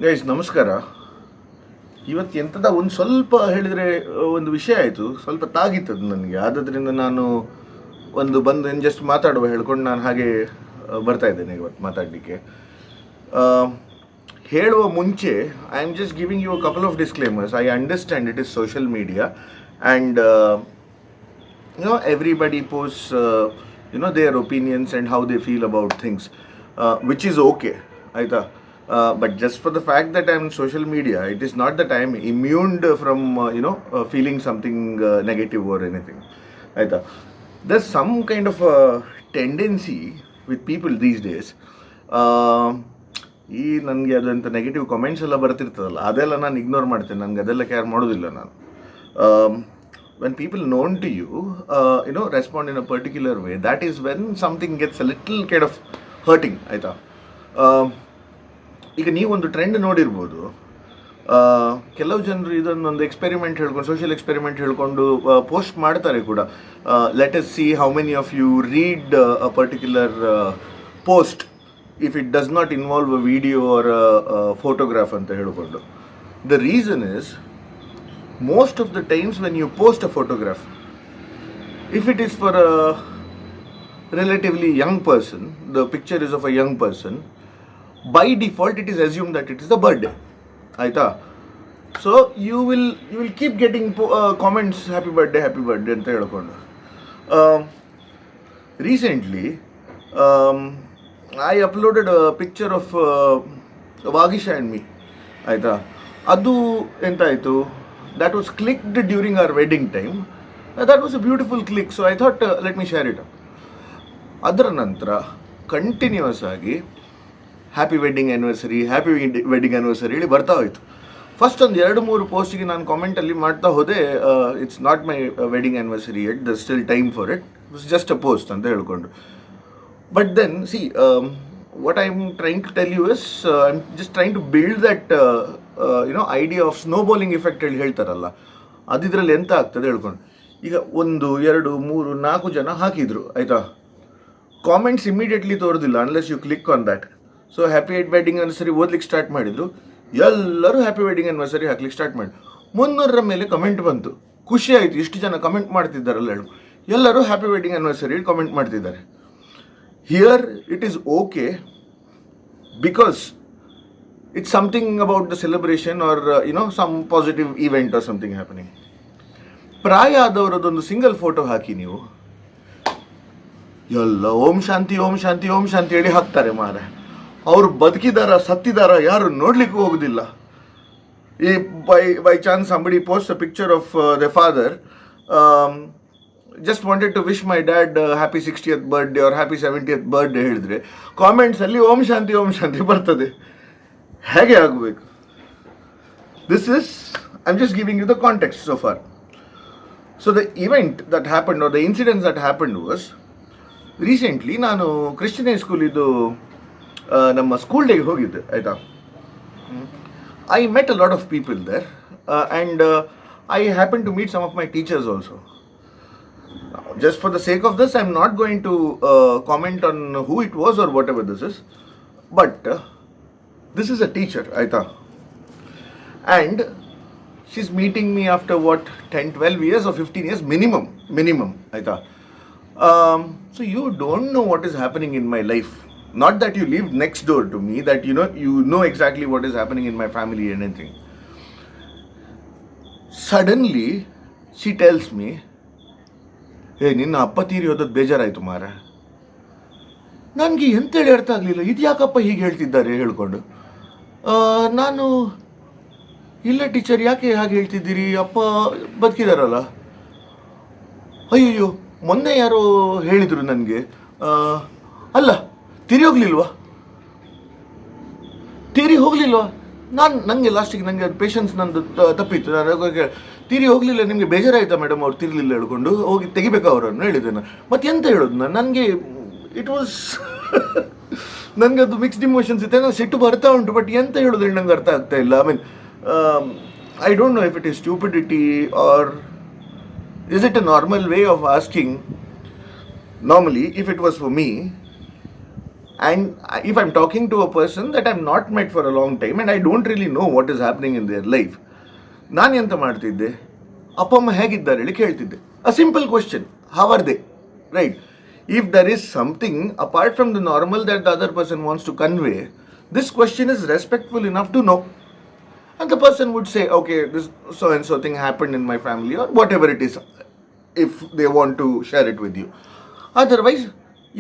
Guys ನಮಸ್ಕಾರ. ಇವತ್ತು ಎಂಥದ ಒಂದು ಸ್ವಲ್ಪ ಹೇಳಿದರೆ ಒಂದು ವಿಷಯ ಆಯಿತು, ಸ್ವಲ್ಪ ತಾಗಿತ್ತದು ನನಗೆ. ಆದ್ದರಿಂದ ನಾನು ಬಂದು ಜಸ್ಟ್ ಮಾತಾಡುವ ಹೇಳ್ಕೊಂಡು ನಾನು ಹಾಗೆ ಬರ್ತಾ ಇದ್ದೇನೆ ಇವತ್ತು ಮಾತಾಡಲಿಕ್ಕೆ. ಹೇಳುವ ಮುಂಚೆ I am just giving you a couple of disclaimers. I understand it is social media and everybody posts their opinions and how they feel about things, which is okay, aita. But just for the fact that I'm on social media, it is not that I'm immune from feeling something negative or anything, aita. There's some kind of a tendency with people these days. ಈ ನನಗೆ ಅದಂತ negative comments ಎಲ್ಲ ಬರ್ತಿರ್ತದಲ್ಲ, ಅದೆಲ್ಲ ನಾನು ignore ಮಾಡ್ತೇನೆ. ನನಗೆ ಅದೆಲ್ಲ care ಮಾಡೋದಿಲ್ಲ ನಾನು. When people known to you, respond in a particular way, that is when something gets a little kind of hurting, ಆಯಿತಾ. ಈಗ ನೀವೊಂದು ಟ್ರೆಂಡ್ ನೋಡಿರ್ಬೋದು. ಕೆಲವು ಜನರು ಇದನ್ನೊಂದು ಎಕ್ಸ್ಪೆರಿಮೆಂಟ್ ಹೇಳ್ಕೊಂಡು, ಸೋಷಿಯಲ್ ಎಕ್ಸ್ಪೆರಿಮೆಂಟ್ ಹೇಳ್ಕೊಂಡು ಪೋಸ್ಟ್ ಮಾಡ್ತಾರೆ ಕೂಡ. Let us see how many of you read a particular post if it does not involve a video or photograph ಅಂತ ಹೇಳ್ಕೊಂಡು. The reason is, most of the times when you post a photograph, if it is for a relatively young person, the picture is of a young person, by default it is assumed that it is the birthday, aita. So you will keep getting comments, happy birthday anta helakondu. Recently I uploaded a picture of Vagisha and me, aita. Adu enta aitu, that was clicked during our wedding time. That was a beautiful click, so I thought let me share it. ಅದರ ನಂತರ continuous ಆಗಿ happy wedding anniversary ಹೇಳಿ ಬರ್ತಾ ಹೋಯಿತು. First ಒಂದು 2-3 ಪೋಸ್ಟಿಗೆ ನಾನು ಕಾಮೆಂಟಲ್ಲಿ ಮಾಡ್ತಾ ಹೋದೆ, it's not my wedding anniversary yet, the still time for it was just a post ಅಂತ ಹೇಳ್ಕೊಂಡು. But then see, what I'm trying to tell you is, I'm just trying to build that idea of snowballing effect ಹೇಳಿ ಹೇಳ್ತಾರಲ್ಲ, ಅದಿದ್ರಲ್ಲಿ ಎಂತ ಆಗ್ತದೆ ಹೇಳ್ಕೊಂಡು. ಈಗ 1, 2, 3, 4 ಜನ ಹಾಕಿದ್ರು, ಆಯಿತಾ. ಕಾಮೆಂಟ್ಸ್ ಇಮಿಡಿಯೇಟ್ಲಿ ತೋರೋದಿಲ್ಲ unless you click on that. So happy wedding anniversary ಓದ್ಲಿಕ್ಕೆ ಸ್ಟಾರ್ಟ್ ಮಾಡಿದ್ರು, ಎಲ್ಲರೂ ಹ್ಯಾಪಿ ವೆಡ್ಡಿಂಗ್ ಆ್ಯನಿವರ್ಸರಿ ಹಾಕ್ಲಿಕ್ಕೆ ಸ್ಟಾರ್ಟ್ ಮಾಡಿ 300ರ ಮೇಲೆ ಕಮೆಂಟ್ ಬಂತು. ಖುಷಿ ಆಯಿತು, ಇಷ್ಟು ಜನ ಕಮೆಂಟ್ ಮಾಡ್ತಿದ್ದಾರಲ್ಲ ಹೇಳು, ಎಲ್ಲರೂ ಹ್ಯಾಪಿ ವೆಡ್ಡಿಂಗ್ ಆ್ಯನಿವರ್ಸರಿ ಕಮೆಂಟ್ ಮಾಡ್ತಿದ್ದಾರೆ. Here it is okay because it's something about the celebration or some positive event or something happening. ಪ್ರಾಯ ಆದವರದೊಂದು ಸಿಂಗಲ್ ಫೋಟೋ ಹಾಕಿ ನೀವು ಎಲ್ಲ ಓಂ ಶಾಂತಿ ಓಂ ಶಾಂತಿ ಓಂ ಶಾಂತಿ ಹೇಳಿ ಹಾಕ್ತಾರೆ ಮಾರೆ. ಅವರು ಬದುಕಿದಾರ ಸತ್ತಿದಾರ ಯಾರು ನೋಡ್ಲಿಕ್ಕೂ ಹೋಗುದಿಲ್ಲ. ಈ by chance somebody posts a picture of their father, just wanted to wish my dad happy 60th birthday or happy 70th birthday ಹೇಳಿದ್ರೆ ಕಾಮೆಂಟ್ಸಲ್ಲಿ ಓಂ ಶಾಂತಿ ಬರ್ತದೆ. ಹೇಗೆ ಆಗಬೇಕು? This is, I'm just giving you the context so far. So the event that happened, or the incidents that happened was, recently ನಾನು Christian high school ಇದು ನಮ್ಮ school ಡೇಗೆ ಹೋಗಿದ್ದೆ, ಆಯಿತಾ. I met a lot of people there and I happened to meet some of my teachers also. Now, just for the sake of this, I'm not going to comment on who it was or whatever this is, but this is a teacher, aita, and she's meeting me after what, 10-12 years or 15 years minimum, aita. So you don't know what is happening in my life. Not that you live next door to me, that you know exactly what is happening in my family and anything. Suddenly she tells me, ನಿನ್ನ ಅಪ್ಪ ತೀರಿ ಹೋದದ್ದು ಬೇಜಾರಾಯಿತು ಮಾರ. ನನಗೆ ಎಂತೇಳಿ ಅರ್ಥ ಆಗಲಿಲ್ಲ, ಇದು ಯಾಕಪ್ಪ ಹೀಗೆ ಹೇಳ್ತಿದ್ದಾರೆ ಹೇಳ್ಕೊಂಡು. ನಾನು, ಇಲ್ಲ ಟೀಚರ್ ಯಾಕೆ ಹಾಗೆ ಹೇಳ್ತಿದ್ದೀರಿ, ಅಪ್ಪ ಬದುಕಿದಾರಲ್ಲ. ಅಯ್ಯಯ್ಯೋ, ಮೊನ್ನೆ ಯಾರೋ ಹೇಳಿದರು ನನಗೆ. ಅಲ್ಲ, ತೀರಿ ಹೋಗಲಿಲ್ವಾ? ನನಗೆ ಲಾಸ್ಟಿಗೆ ನನಗೆ ಅದು ಪೇಷನ್ಸ್ ನಂದು ತಪ್ಪಿತ್ತು. ನಾನು ತೀರಿ ಹೋಗಲಿಲ್ಲ, ನಿಮಗೆ ಬೇಜಾರಾಯ್ತಾ ಮೇಡಮ್ ಅವ್ರು ತಿರ್ಲಿಲ್ಲ ಹೇಳ್ಕೊಂಡು, ಹೋಗಿ ತೆಗಿಬೇಕಾ ಅವರನ್ನು ಹೇಳಿದೆ ನಾನು. ಮತ್ತೆ ಎಂತ ಹೇಳೋದು ನಾನು, ನನಗೆ ಇಟ್ ವಾಸ್ ನನಗೆ ಅದು ಮಿಕ್ಸ್ಡ್ ಇಮೋಷನ್ಸ್ ಇತ್ತು. ನಾನು ಸಿಟ್ಟು ಬರ್ತಾ ಉಂಟು, ಬಟ್ ಎಂತ ಹೇಳೋದು ಹೇಳಿ ನಂಗೆ ಅರ್ಥ ಆಗ್ತಾ ಇಲ್ಲ. I mean, I don't know if it is stupidity or is it a normal way of asking. Normally if it was for me, And if I'm talking to a person that I've not met for a long time and I don't really know what is happening in their life, ನಾನು ಎಂತ ಮಾಡ್ತಿದ್ದೆ, ಅಪ್ಪ ಅಮ್ಮ ಹೇಗಿದ್ದಾರೆ ಹೇಳಿ ಕೇಳ್ತಿದ್ದೆ. A simple question, how are they, right? If there is something apart from the normal that the other person wants to convey, this question is respectful enough to know. And the person would say, okay, this so and so thing happened in my family, or whatever it is, if they want to share it with you. Otherwise,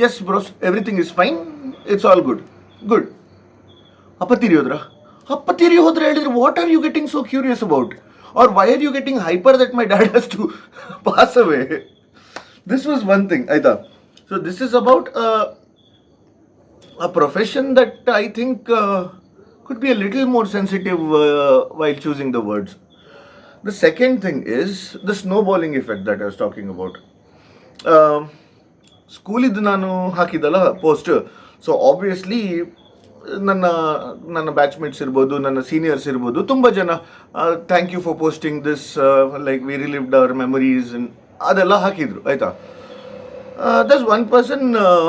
yes bros, everything is fine, it's all good. Good. ಅಪ್ಪ ತಿರಿ ಹೋದ್ರ? ಅಪ್ಪ ತಿರಿ ಹೋದ್ರೆ ಹೇಳಿದ್ರೆ what are you getting so curious about? Or why are you getting hyper that my dad has to pass away? This was one thing, ಆಯ್ತಾ? So this is about a profession that I think could be a little more sensitive while choosing the words. The second thing is the snowballing effect that I was talking about. ಸ್ಕೂಲಿದ್ದು ನಾನು ಹಾಕಿದ್ದಲ್ಲ post, so obviously ನನ್ನ batchmates ಇರ್ಬೋದು, ನನ್ನ seniors ಇರ್ಬೋದು, ತುಂಬ ಜನ thank you for posting this, like we relived our memories ಅದೆಲ್ಲ ಹಾಕಿದ್ರು, ಆಯಿತಾ. There's one person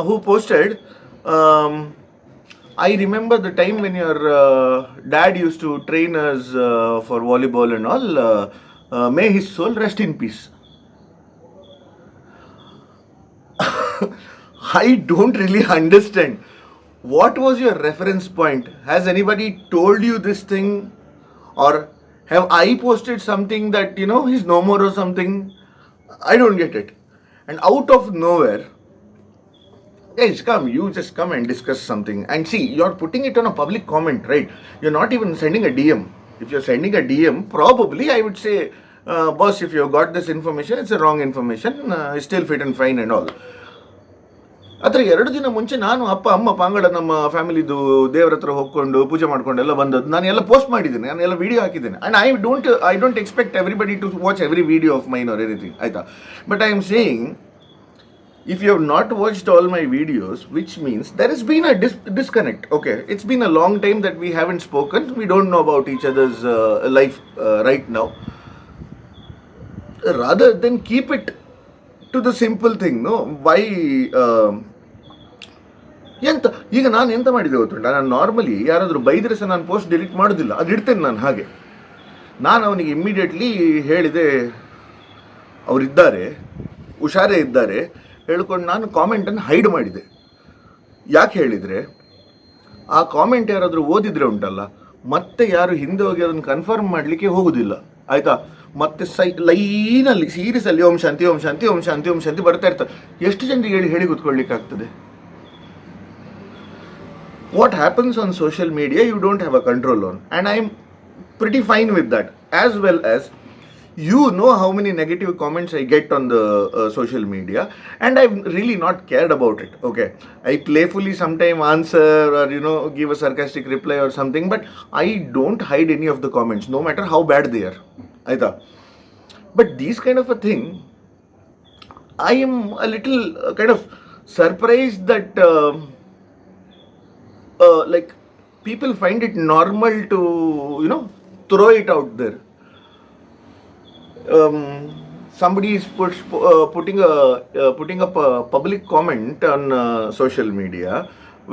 who posted, I remember the time when your dad used to train us for volleyball and all, may his soul rest in peace. I don't really understand. What was your reference point? Has anybody told you this thing? Or have I posted something that, you know, he's no more or something? I don't get it. And out of nowhere, guys, come, you just come and discuss something. And see, you're putting it on a public comment, right? You're not even sending a DM. If you're sending a DM, probably I would say, boss, if you got this information, it's a wrong information, it's still fit and fine and all. ಆದರೆ 2 ದಿನ ಮುಂಚೆ ನಾನು ಅಪ್ಪ ಅಮ್ಮ ಪಾಂಗಡ ನಮ್ಮ ಫ್ಯಾಮಿಲಿದು ದೇವ್ರ ಹತ್ರ ಹೋಗ್ಕೊಂಡು ಪೂಜೆ ಮಾಡ್ಕೊಂಡೆಲ್ಲ ಬಂದದ್ದು ನಾನು ಎಲ್ಲ ಪೋಸ್ಟ್ ಮಾಡಿದ್ದೇನೆ, ನಾನು ಎಲ್ಲ ವಿಡಿಯೋ ಹಾಕಿದ್ದೇನೆ. And I don't expect everybody to watch every video of mine or anything, ಆಯಿತಾ. But I am saying, if you have not watched all my videos, which means there has been a disconnect. Okay, it's been a long time that we haven't spoken, we don't know about each other's life right now. Rather than keep it to the simple thing, no, why ಎಂತ ಈಗ ನಾನು ಎಂತ ಮಾಡಿದೆ ಗೊತ್ತುಂಟ, ನಾನು normally ಯಾರಾದರೂ ಬೈದರೆ ಸಹ ನಾನು ಪೋಸ್ಟ್ ಡಿಲೀಟ್ ಮಾಡೋದಿಲ್ಲ, ಅದು ಇಡ್ತೇನೆ ನಾನು ಹಾಗೆ. ನಾನು ಅವನಿಗೆ ಇಮ್ಮಿಡಿಯೇಟ್ಲಿ ಹೇಳಿದೆ, ಅವರಿದ್ದಾರೆ, ಹುಷಾರೇ ಇದ್ದಾರೆ ಹೇಳ್ಕೊಂಡು ನಾನು ಕಾಮೆಂಟನ್ನು ಹೈಡ್ ಮಾಡಿದೆ. ಯಾಕೆ ಹೇಳಿದರೆ, ಆ ಕಾಮೆಂಟ್ ಯಾರಾದರೂ ಓದಿದರೆ ಉಂಟಲ್ಲ, ಮತ್ತೆ ಯಾರು ಹಿಂದೆ ಹೋಗಿ ಅದನ್ನು ಕನ್ಫರ್ಮ್ ಮಾಡಲಿಕ್ಕೆ ಹೋಗೋದಿಲ್ಲ, ಆಯಿತಾ. ಮತ್ತೆ ಲೈನಲ್ಲಿ ಸೀರಿಯಸಲ್ಲಿ ಓಂ ಶಾಂತಿ ಓಂ ಶಾಂತಿ ಓಂ ಶಾಂತಿ ಓಂ ಶಾಂತಿ ಬರ್ತಾ ಇರ್ತಾರೆ. ಎಷ್ಟು ಜನರಿಗೆ ಹೇಳಿ ಕೂತ್ಕೊಳ್ಳಿಕ್ಕಾಗ್ತದೆ? What happens on social media, you don't have a control on. And I'm pretty fine with that. As well as, you know how many negative comments I get on the social media, and I've really not cared about it, okay. I playfully sometime answer or, you know, give a sarcastic reply or something, but I don't hide any of the comments, no matter how bad they are, aita. But these kind of a thing, I am a little kind of surprised that like people find it normal to, you know, throw it out there. Somebody is putting up a public comment on social media,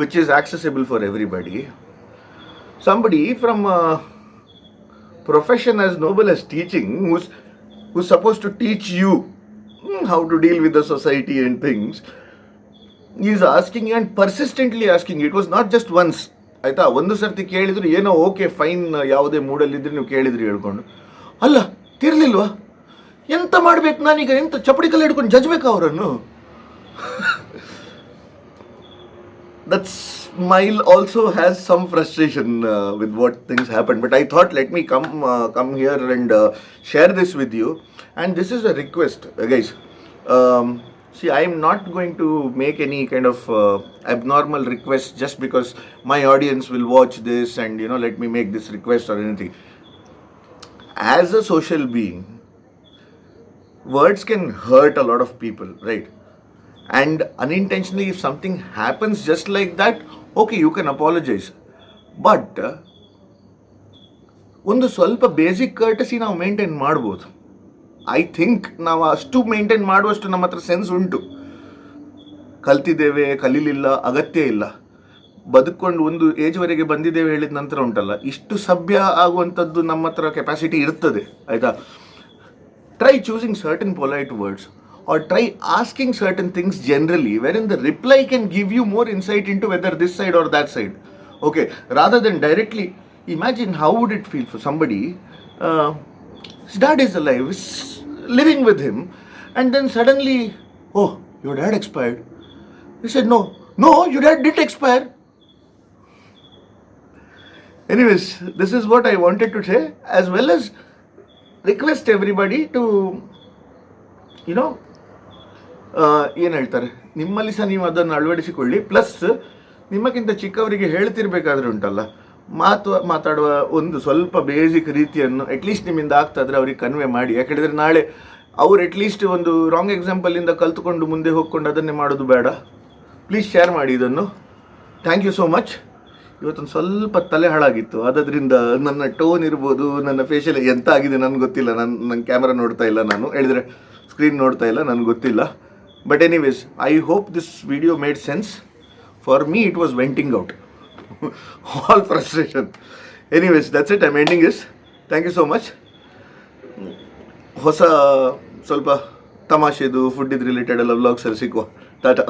which is accessible for everybody. Somebody from a profession as noble as teaching, who's supposed to teach you how to deal with the society and things, is asking and persistently asking. It was not just once, ಆಯಿತಾ. ಒಂದು ಸರ್ತಿ ಕೇಳಿದ್ರು, ಏನೋ okay fine, ಯಾವುದೇ ಮೂಡಲ್ಲಿದ್ದರೆ ನೀವು ಕೇಳಿದ್ರಿ ಹೇಳ್ಕೊಂಡು, ಅಲ್ಲ ತಿರ್ಲಿಲ್ವಾ, ಎಂತ ಮಾಡ್ಬೇಕು ನಾನೀಗ, ಎಂತ ಚಪಡಿ ಕಲ್ಲು ಹಿಡ್ಕೊಂಡು ಜಜ್ಬೇಕಾ ಅವರನ್ನು? That smile also has some frustration with what things happen. But I thought, let me come here and share this with you. And this is a request, guys. See, I am not going to make any kind of abnormal request just because my audience will watch this and, you know, let me make this request or anything. As a social being, words can hurt a lot of people, right? And unintentionally, if something happens just like that, okay, you can apologize. But ಒಂದು ಸ್ವಲ್ಪ basic courtesy ನಾವು maintain ಮಾಡ್ಬೋದು. I think ನಾವು ಅಷ್ಟು maintain ಮಾಡುವಷ್ಟು ನಮ್ಮ ಹತ್ರ sense ಉಂಟು. ಕಲ್ತಿದ್ದೇವೆ, ಕಲೀಲಿಲ್ಲ, ಅಗತ್ಯ ಇಲ್ಲ. ಬದುಕೊಂಡು ಒಂದು ಏಜ್ವರೆಗೆ ಬಂದಿದ್ದೇವೆ ಹೇಳಿದ ನಂತರ ಉಂಟಲ್ಲ, ಇಷ್ಟು ಸಭ್ಯ ಆಗುವಂಥದ್ದು ನಮ್ಮ ಹತ್ರ ಕೆಪಾಸಿಟಿ ಇರ್ತದೆ, ಆಯಿತಾ. Try choosing certain polite words or try asking certain things generally wherein the reply can give you more insight into whether this side or that side, okay, rather than directly. Imagine how would it feel for somebody, his dad is alive, is living with him, and then suddenly, oh, your dad expired. He said, no, your dad didn't expire. Anyways, this is what I wanted to say, as well as request everybody to, ಏನು ಹೇಳ್ತಾರೆ, ನಿಮ್ಮಲ್ಲಿ ಸಹ ನೀವು ಅದನ್ನು ಅಳವಡಿಸಿಕೊಳ್ಳಿ. Plus ನಿಮ್ಮಕ್ಕಿಂತ ಚಿಕ್ಕವರಿಗೆ ಹೇಳ್ತಿರ್ಬೇಕಾದ್ರೆ ಉಂಟಲ್ಲ, ಮಾತಾಡುವ ಒಂದು ಸ್ವಲ್ಪ ಬೇಸಿಕ್ ರೀತಿಯನ್ನು ಅಟ್ಲೀಸ್ಟ್ ನಿಮ್ಮಿಂದ ಆಗ್ತಾಯಿದ್ರೆ ಅವ್ರಿಗೆ ಕನ್ವೆ ಮಾಡಿ. ಯಾಕೆಂದರೆ ನಾಳೆ ಅವ್ರು ಅಟ್ಲೀಸ್ಟ್ ಒಂದು ರಾಂಗ್ ಎಕ್ಸಾಂಪಲಿಂದ ಕಲ್ತ್ಕೊಂಡು ಮುಂದೆ ಹೋಗ್ಕೊಂಡು ಅದನ್ನೇ ಮಾಡೋದು ಬೇಡ. ಪ್ಲೀಸ್ ಶೇರ್ ಮಾಡಿ ಇದನ್ನು. Thank you so much. ಇವತ್ತೊಂದು ಸ್ವಲ್ಪ ತಲೆ ಹಾಳಾಗಿತ್ತು, ಅದರಿಂದ ನನ್ನ ಟೋನ್ ಇರ್ಬೋದು, ನನ್ನ ಫೇಶಿಯಲ್ ಎಂತ ಆಗಿದೆ ನನಗೆ ಗೊತ್ತಿಲ್ಲ. ನನ್ನ ಕ್ಯಾಮ್ರಾ ನೋಡ್ತಾ ಇಲ್ಲ, ನಾನು ಹೇಳಿದರೆ ಸ್ಕ್ರೀನ್ ನೋಡ್ತಾ ಇಲ್ಲ, ನನಗೆ ಗೊತ್ತಿಲ್ಲ. But anyways, I hope this video made sense. For me, it was venting out all frustration. Anyways, that's it. I'm ending this. Thank you so much. ಹೊಸ ಸ್ವಲ್ಪ ತಮಾಷೆದು ಫುಡ್ ರಿಲೇಟೆಡ್ ಎಲ್ಲ ವ್ಲಾಗ್ಸ್ ಅಲ್ಲಿ ಸಿಕ್ಕುವ. ಟಾಟಾ.